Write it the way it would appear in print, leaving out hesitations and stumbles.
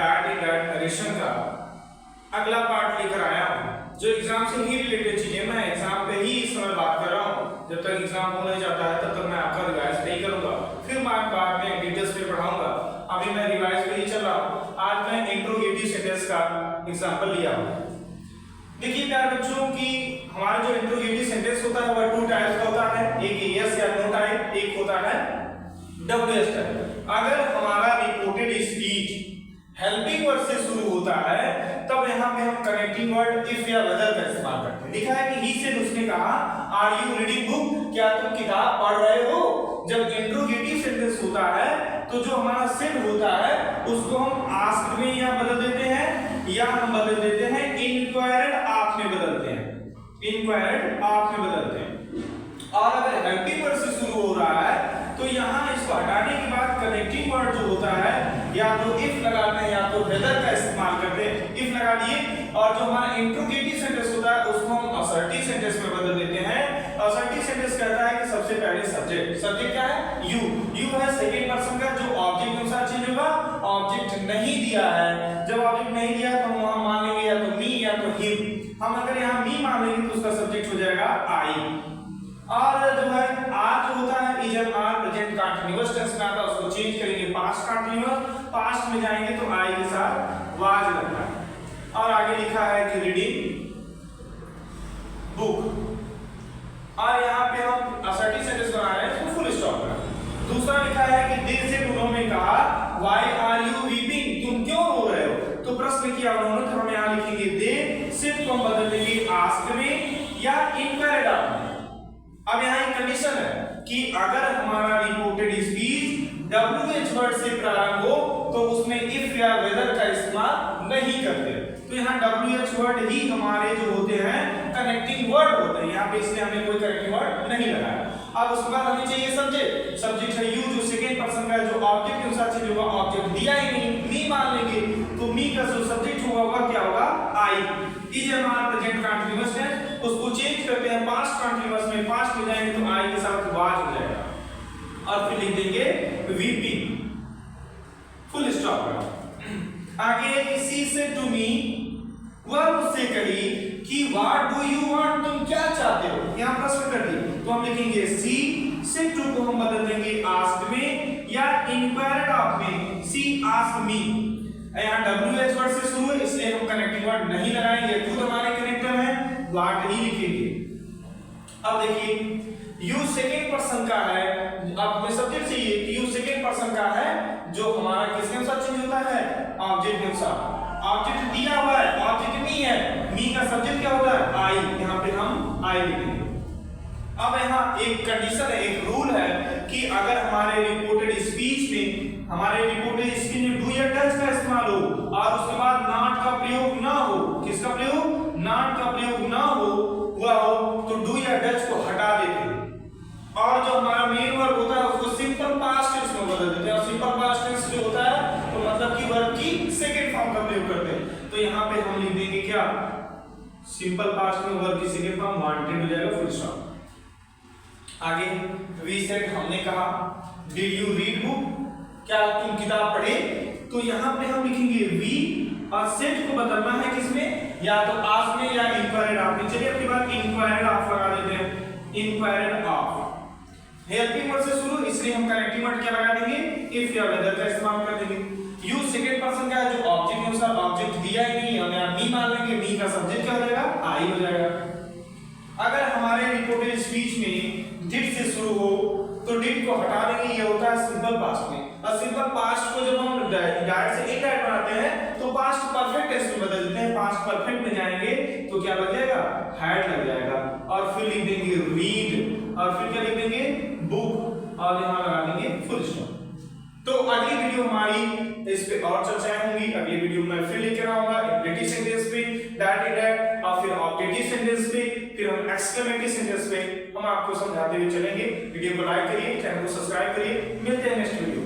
That in that narration का अगला part लेकर आया हूँ, जो एग्जाम से ही रिलेटेड चीजें। मैं एग्जाम पे ही इस समय बात कर रहा हूँ, जब तक एग्जाम होने जाता है तब तक मैं आपका रिवाइज नहीं करूंगा, फिर मैं बाद में डिटेल्स में पढ़ाऊंगा। अभी मैं रिवाइज पे ही चल रहा हूँ। आज मैं इंट्रोगेटिव सेंटेंस का एग्जांपल लिया हूँ। देखिए प्यारे बच्चों की हमारा जो इंट्रोगेटिव सेंटेंस होता है वह 2 टाइप्स का होता है, एक यस या नो टाइप, एक होता है डब्ल्यूएच टाइप। अगर हमारा रिपोर्टेड स्पीच हेल्पिंग वर्ड से शुरू होता है तब यहाँ पे हम कनेक्टिंग वर्ड इफ या वेदर का इस्तेमाल करते हैं। लिखा है कि ही से उसने कहा आर यू रीडिंग बुक, क्या तुम किताब पढ़ रहे हो। जब इंट्रोगेटिव सेंटेंस होता है तो जो हमारा सिड होता है उसको हम आस्क्ड में या बदल देते हैं या हम बदल देते हैं इंक्वायर्ड आप में बदलते हैं, इंक्वायर्ड आप में बदलते हैं। और अगर हेल्पिंग वर्ड से शुरू हो रहा है तो यहाँ इसको हटाने के बाद कनेक्टिंग वर्ड जो होता है या तो इफ लगाते हैं या तो वेदर का इस्तेमाल करते हैं। इफ लगा दिए और जो हमारा इंट्रोगेटिव सेंटेंस होता है उसको हम असर्टिव सेंटेंस में बदल देते हैं। असर्टिव सेंटेंस कहता है कि सबसे पहले सब्जेक्ट, सब्जेक्ट क्या है यू, यू है सेकंड पर्सन का जो ऑब्जेक्ट के अनुसार चेंज होगा। ऑब्जेक्ट नहीं दिया है, जब ऑब्जेक्ट नहीं दिया तो हम वहां मान लेंगे या तो मी या तो हिम। हम अगर यहाँ मी मान लेंगे तो उसका सब्जेक्ट हो जाएगा आई। और जो है आर जो होता है जब आर प्रेजेंट कंटीन्यूअस टेंस में आता है उसको चेंज करेंगे पास्ट कंटीन्यूअस, पास्ट में जाएंगे तो आई के साथ वाज लगता है। और आगे लिखा है कि रीडिंग बुक और यहाँ पे हम असर्टिव सेंटेंस बना रहे हैं इसको फुल स्टॉप कर। दूसरा लिखा है कि दिल से उन्होंने कहा व्हाई आर यू वीपिंग, तुम क्यों रो रहे हो। तो प्रश्न किया उन्होंने तो हम यहाँ लिखेंगे दे, सिर्फ को हम बदल देंगे आस्क में या इंक्वायर्ड आप में। अब यहाँ एक कंडीशन है कि अगर हमारा रिपोर्टेड स्पीच WH वर्ड से प्रारंभ हो तो उसमें इफ या वेदर का इस्तेमाल नहीं करते। तो यहाँ WH वर्ड ही हमारे जो होते हैं कनेक्टिंग वर्ड होते हैं, यहाँ पे इसलिए हमने कोई कनेक्टिंग वर्ड नहीं लगाया। अब उसके बाद हमें चाहिए सब्जेक्ट, सब्जेक्ट है यू जो सेकंड पर्सन का जो ऑब्जेक्ट के अनुसार चेंज होगा। ऑब्जेक्ट दिया ही नहीं, मी मान लेंगे तो मी का जो सब्जेक्ट होगा वह क्या होगा आई। इज हमारा प्रेजेंट कंटीन्यूअस है उसको चेंज करते हैं पास्ट कंटीन्यूअस में, पास्ट में जाएंगे तो आई के साथ वाज हो जाएगा और फिर लिख देंगे वीपी फुल स्टॉप। आगे सी से टू मी, वह मुझसे कही कि व्हाट डू यू वांट, तुम क्या चाहते हो। यहां प्रश्न कर दी तो हम लिखेंगे सी से टू को हम बदल देंगे आस्क में या इंक्वायर्ड ऑफ में, सी आस्क मी। यहाँ WH वर्ड से शुरू है इसलिए हम कनेक्टिंग वर्ड नहीं लगाएंगे, खुद हमारे कनेक्टर हैं व्हाट ही लिखेंगे। अब देखिए यू सेकंड पर्सन का है, अब हमें सब्जेक्ट चाहिए कि यू सेकंड पर्सन का है जो हमारा किसके अनुसार चेंज होता है ऑब्जेक्ट के अनुसार। ऑब्जेक्ट दिया हुआ है, ऑब्जेक्ट मी है, मी का सब्जेक्ट क्या होता है आई, यहाँ पे हम आई लिखेंगे। अब यहाँ एक कंडीशन है, एक रूल है कि अगर हमारे रिपोर्टेड स्पीच में डू या डज का इस्तेमाल हो और उसके बाद नॉट का प्रयोग ना हो, किसका प्रयोग नॉट का प्रयोग ना हो हुआ हो तो डू या डज को हटा देते हैं और जो हमारा मेन वर्ब होता है उसको सिंपल पास्ट टेंस में बदल देते हैं। और सिंपल पास्ट टेंस जो होता है तो मतलब कि वर्ब की सेकंड फॉर्म का प्रयोग करते हैं। तो यहाँ पे हम लिख देंगे क्या सिंपल पास्ट में वर्ब की सेकंड फॉर्म वांटेड हो जाएगा फुल स्टॉप। आगे वी सेड हमने कहा डिड यू रीड बुक, क्या तुम किताब पढ़े। तो यहाँ पे हम लिखेंगे वी और सेड को बदलना है किसमें या तो आस्क में या इंक्वायर्ड ऑफ में। चलिए अपनी बात इंक्वायर्ड ऑफ लगा देते हैं, इंक्वायर्ड ऑफ हेल्पिंग वर्ड से शुरू इसलिए हम कनेक्टिंग वर्ड क्या लगा देंगे इफ या वेदर का इस्तेमाल कर देंगे। यू सेकंड पर्सन का है जो ऑब्जेक्ट के अनुसार ऑब्जेक्ट दिया ही नहीं हमें आप मी मान लेंगे, मी का सब्जेक्ट क्या हो जाएगा आई हो जाएगा। अगर हमारे रिपोर्टेड स्पीच में डिड से शुरू हो तो डिड को हटा देंगे, ये होता है सिंपल पास्ट में। और सिंपल पास्ट को जब हम डायरेक्ट से इनडायरेक्ट बनाते हैं तो पास्ट परफेक्ट टेंस में बदल देते हैं। पास्ट परफेक्ट में जाएंगे तो क्या लग जाएगा हैड लग जाएगा और फिर लिख देंगे रीड और फिर क्या लिख देंगे बुक और यहाँ लगा देंगे फुल स्टॉप। तो अगली वीडियो हमारी इस पे और चर्चाएं होंगी। अगली वीडियो में फिर लेकर आऊंगा इंप्रेटिव सेंटेंस पे, दैट इज दैट और फिर ऑब्जेक्टिव सेंटेंस पे, फिर हम एक्सक्लेमेटिव सेंटेंस पे हम आपको समझाते हुए चलेंगे। वीडियो को लाइक करिए, चैनल को सब्सक्राइब करिए, मिलते हैं नेक्स्ट वीडियो।